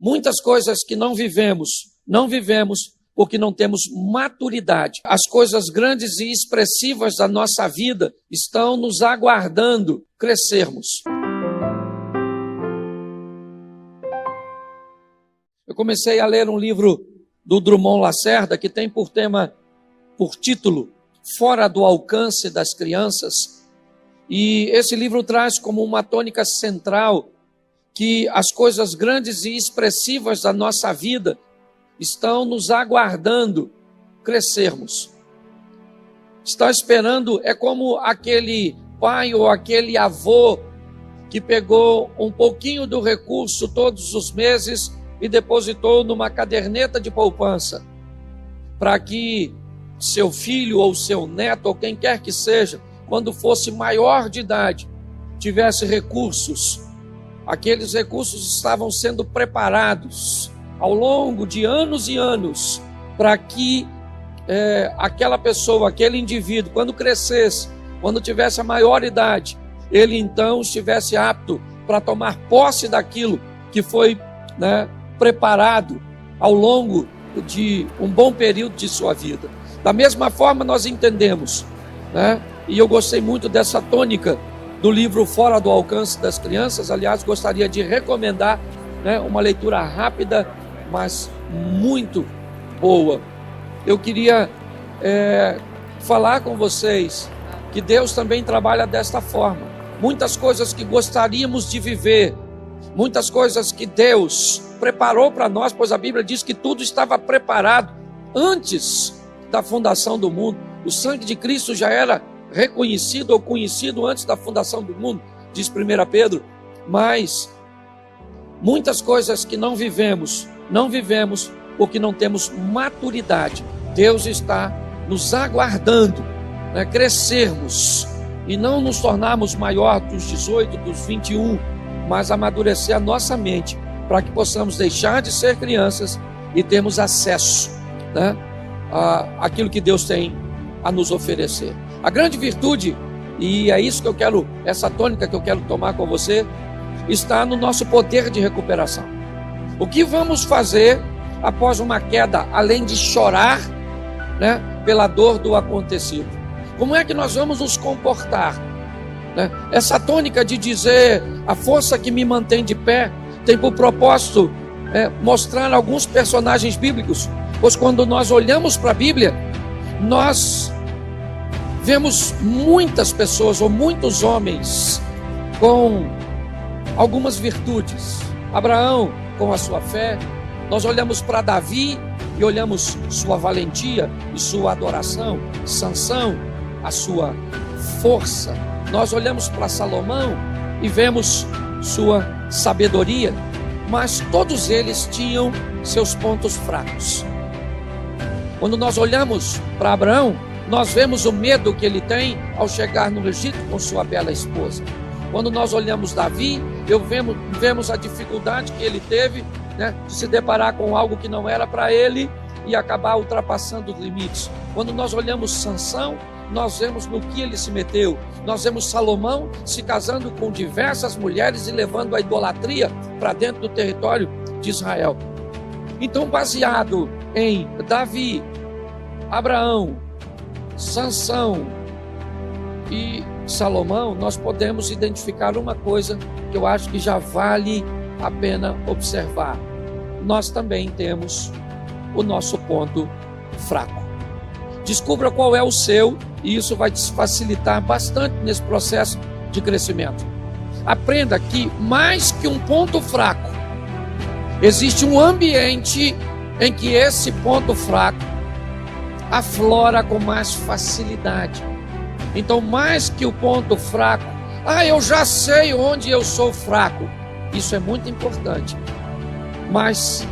Muitas coisas que não vivemos porque não temos maturidade. As coisas grandes e expressivas da nossa vida estão nos aguardando crescermos. Eu comecei a ler um livro do Drummond Lacerda que tem por título, Fora do Alcance das Crianças. E esse livro traz como uma tônica central que as coisas grandes e expressivas da nossa vida estão nos aguardando crescermos. Está esperando, é como aquele pai ou aquele avô que pegou um pouquinho do recurso todos os meses e depositou numa caderneta de poupança, para que seu filho ou seu neto, ou quem quer que seja, quando fosse maior de idade, tivesse recursos. Aqueles recursos estavam sendo preparados ao longo de anos e anos, para que aquela pessoa, aquele indivíduo, quando crescesse, quando tivesse a maior idade, ele então estivesse apto para tomar posse daquilo que foi preparado ao longo de um bom período de sua vida. Da mesma forma nós entendemos, e eu gostei muito dessa tônica do livro Fora do Alcance das Crianças. Aliás, gostaria de recomendar uma leitura rápida, mas muito boa. Eu queria falar com vocês que Deus também trabalha desta forma. Muitas coisas que gostaríamos de viver, muitas coisas que Deus preparou para nós, pois a Bíblia diz que tudo estava preparado antes da fundação do mundo. O sangue de Cristo já era reconhecido ou conhecido antes da fundação do mundo, diz 1 Pedro, mas muitas coisas que não vivemos porque não temos maturidade. Deus está nos aguardando, crescermos e não nos tornarmos maior dos 18, dos 21, mas amadurecer a nossa mente, para que possamos deixar de ser crianças e termos acesso àquilo que Deus tem a nos oferecer. A grande virtude, e é isso que eu quero, essa tônica que eu quero tomar com você, está no nosso poder de recuperação. O que vamos fazer após uma queda, além de chorar pela dor do acontecido? Como é que nós vamos nos comportar? Essa tônica de dizer a força que me mantém de pé tem por propósito mostrar alguns personagens bíblicos, pois quando nós olhamos para a Bíblia, nós vemos muitas pessoas ou muitos homens com algumas virtudes. Abraão com a sua fé, nós olhamos para Davi e olhamos sua valentia e sua adoração. Sansão, a sua força. Nós olhamos para Salomão e vemos sua sabedoria, mas todos eles tinham seus pontos fracos. Quando nós olhamos para Abraão, nós vemos o medo que ele tem ao chegar no Egito com sua bela esposa. Quando nós olhamos Davi, vemos a dificuldade que ele teve de se deparar com algo que não era para ele e acabar ultrapassando os limites. Quando nós olhamos Sansão, nós vemos no que ele se meteu. Nós vemos Salomão se casando com diversas mulheres e levando a idolatria para dentro do território de Israel. Então, baseado em Davi, Abraão, Sansão e Salomão, nós podemos identificar uma coisa que eu acho que já vale a pena observar. Nós também temos o nosso ponto fraco. Descubra qual é o seu, e isso vai te facilitar bastante nesse processo de crescimento. Aprenda que mais que um ponto fraco, existe um ambiente em que esse ponto fraco aflora com mais facilidade. Então, mais que o ponto fraco, eu já sei onde eu sou fraco. Isso é muito importante. Mas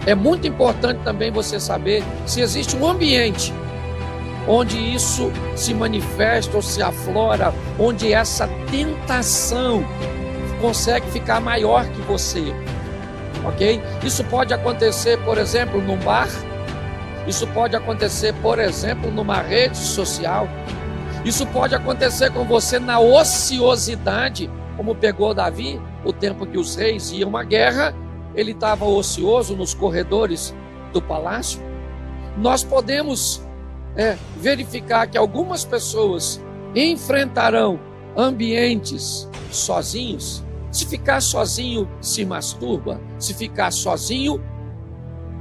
é muito importante também você saber se existe um ambiente onde isso se manifesta ou se aflora, onde essa tentação consegue ficar maior que você. Ok? Isso pode acontecer, por exemplo, num bar. Isso pode acontecer, por exemplo, numa rede social. Isso pode acontecer com você na ociosidade, como pegou Davi, o tempo que os reis iam à guerra, ele estava ocioso nos corredores do palácio, nós podemos verificar que algumas pessoas enfrentarão ambientes sozinhos. Se ficar sozinho, se masturba. Se ficar sozinho,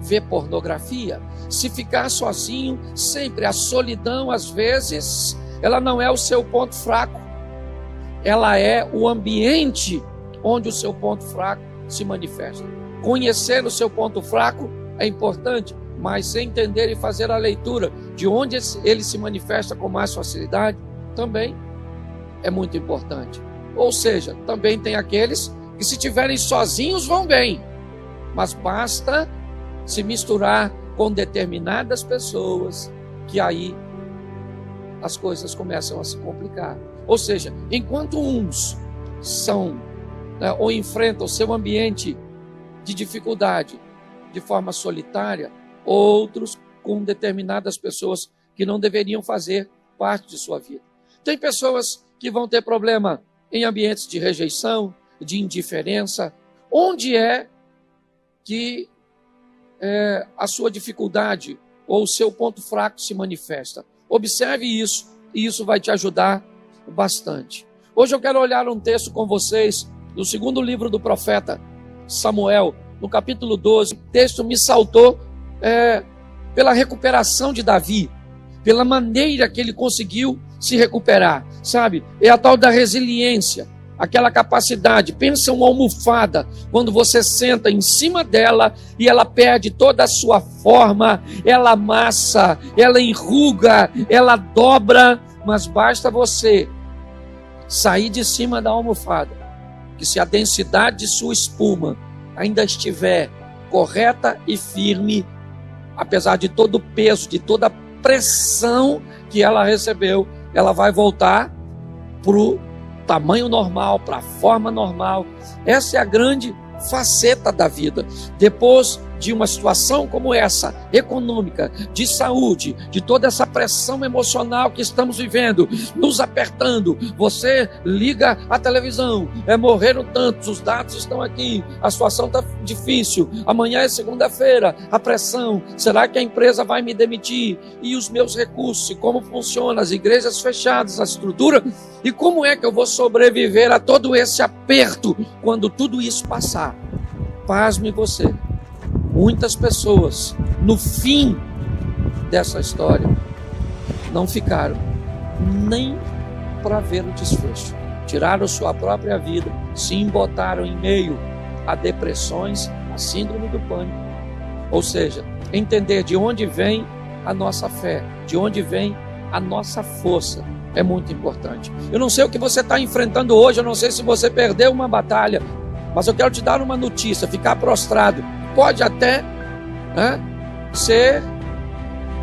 vê pornografia. Se ficar sozinho, sempre a solidão, às vezes, ela não é o seu ponto fraco. Ela é o ambiente onde o seu ponto fraco se manifesta. Conhecer o seu ponto fraco é importante, mas entender e fazer a leitura de onde ele se manifesta com mais facilidade também é muito importante. Ou seja, também tem aqueles que, se estiverem sozinhos, vão bem, mas basta se misturar com determinadas pessoas que aí as coisas começam a se complicar. Ou seja, enquanto uns são ou enfrentam o seu ambiente de dificuldade de forma solitária, outros com determinadas pessoas que não deveriam fazer parte de sua vida. Tem pessoas que vão ter problema em ambientes de rejeição, de indiferença. Onde é que a sua dificuldade ou o seu ponto fraco se manifesta? Observe isso, e isso vai te ajudar bastante. Hoje eu quero olhar um texto com vocês do segundo livro do profeta Samuel, no capítulo 12. O texto me saltou pela recuperação de Davi, pela maneira que ele conseguiu se recuperar, sabe? É a tal da resiliência, aquela capacidade. Pensa uma almofada, quando você senta em cima dela e ela perde toda a sua forma, ela amassa, ela enruga, ela dobra, mas basta você sair de cima da almofada, que se a densidade de sua espuma ainda estiver correta e firme, apesar de todo o peso, de toda a pressão que ela recebeu, ela vai voltar para o tamanho normal, para a forma normal. Essa é a grande faceta da vida. Depois de uma situação como essa, econômica, de saúde, de toda essa pressão emocional que estamos vivendo, nos apertando, você liga a televisão, morreram tantos, os dados estão aqui, a situação está difícil, amanhã é segunda-feira, a pressão, será que a empresa vai me demitir? E os meus recursos, e como funciona, as igrejas fechadas, a estrutura, e como é que eu vou sobreviver a todo esse aperto quando tudo isso passar? Pasme você. Muitas pessoas, no fim dessa história, não ficaram nem para ver o desfecho. Tiraram sua própria vida, se embotaram em meio a depressões, a síndrome do pânico. Ou seja, entender de onde vem a nossa fé, de onde vem a nossa força, é muito importante. Eu não sei o que você está enfrentando hoje, eu não sei se você perdeu uma batalha, mas eu quero te dar uma notícia: ficar prostrado pode até ser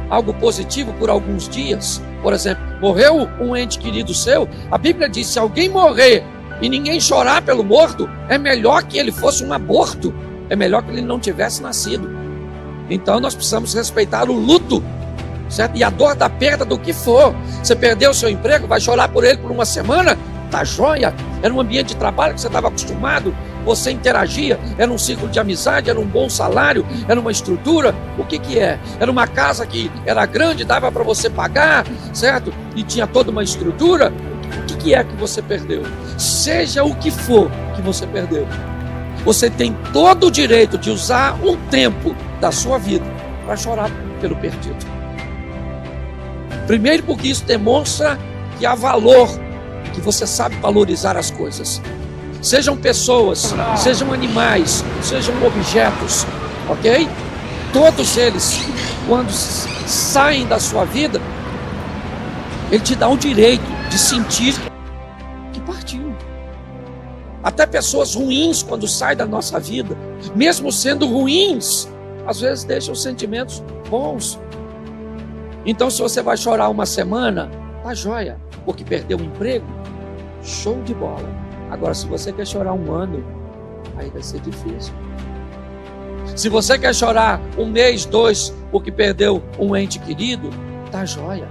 algo positivo por alguns dias. Por exemplo, morreu um ente querido seu, a Bíblia diz: se alguém morrer e ninguém chorar pelo morto, é melhor que ele fosse um aborto, é melhor que ele não tivesse nascido. Então nós precisamos respeitar o luto, certo? E a dor da perda do que for. Você perdeu o seu emprego, vai chorar por ele por uma semana? Tá joia? Era um ambiente de trabalho que você estava acostumado, você interagia, era um ciclo de amizade, era um bom salário, era uma estrutura. O que é? Era uma casa que era grande, dava para você pagar, certo? E tinha toda uma estrutura. O que é que você perdeu? Seja o que for que você perdeu, você tem todo o direito de usar um tempo da sua vida para chorar pelo perdido. Primeiro, porque isso demonstra que há valor, que você sabe valorizar as coisas. Sejam pessoas, sejam animais, sejam objetos, ok? Todos eles, quando saem da sua vida, ele te dá o direito de sentir que partiu. Até pessoas ruins, quando saem da nossa vida, mesmo sendo ruins, às vezes deixam sentimentos bons. Então, se você vai chorar uma semana, tá joia, porque perdeu o emprego, show de bola. Agora, se você quer chorar um ano, aí vai ser difícil. Se você quer chorar um mês, 2, porque perdeu um ente querido, tá joia.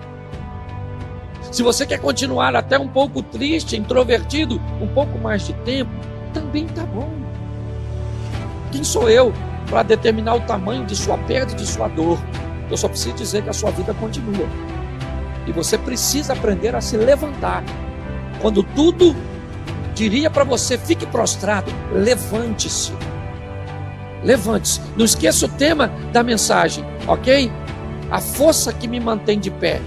Se você quer continuar até um pouco triste, introvertido, um pouco mais de tempo, também tá bom. Quem sou eu para determinar o tamanho de sua perda e de sua dor? Eu só preciso dizer que a sua vida continua. E você precisa aprender a se levantar. Quando tudo diria para você, fique prostrado, levante-se. Levante-se. Não esqueça o tema da mensagem, ok? A força que me mantém de pé.